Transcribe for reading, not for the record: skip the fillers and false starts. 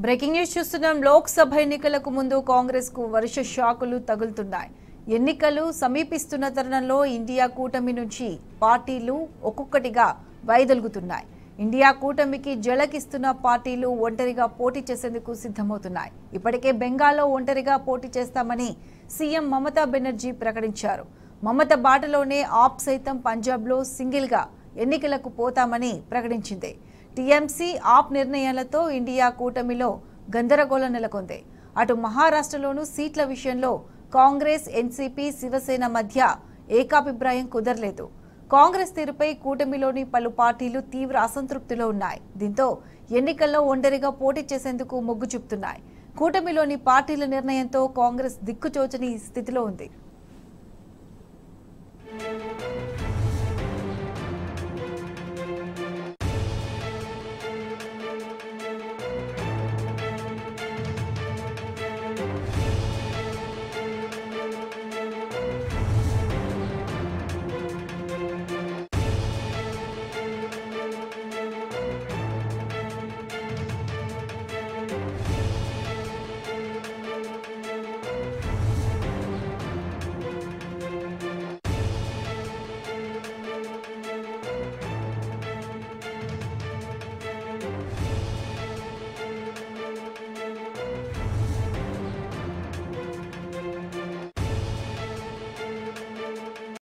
Breaking news చూస్తున్నాం. లోక్సభ ఎన్నికలకు ముందు కాంగ్రెస్ కు వరుస షాకులు తగులుతున్నాయి. ఎన్నికలు సమీపిస్తున్న తరుణంలో ఇండియా కూటమి నుంచి పార్టీలు ఒక్కొక్కటిగా వైదొలుగుతున్నాయి. ఇండియా కూటమికి జలకిస్తున్న పార్టీలు ఒంటరిగా పోటీ చేసేందుకు సిద్ధమవుతున్నాయి. ఇప్పటికే బెంగాల్లో ఒంటరిగా పోటీ చేస్తామని సీఎం మమతా బెనర్జీ ప్రకటించారు. మమత బాటలోనే ఆప్ సైతం పంజాబ్లో సింగిల్గా ఎన్నికలకు పోతామని ప్రకటించింది. టీఎంసీ ఆప్ నిర్ణయాలతో ఇండియా కూటమిలో గందరగోళం నెలకొంది. అటు మహారాష్ట్రలోనూ సీట్ల విషయంలో కాంగ్రెస్, ఎన్సీపీ, శివసేన మధ్య ఏకాభిప్రాయం కుదరలేదు. కాంగ్రెస్ తీరుపై కూటమిలోని పలు పార్టీలు తీవ్ర అసంతృప్తిలో ఉన్నాయి. దీంతో ఎన్నికల్లో ఒంటరిగా పోటీ చేసేందుకు మొగ్గు చూపుతున్నాయి. కూటమిలోని పార్టీల నిర్ణయంతో కాంగ్రెస్ దిక్కుచోచని స్థితిలో ఉంది.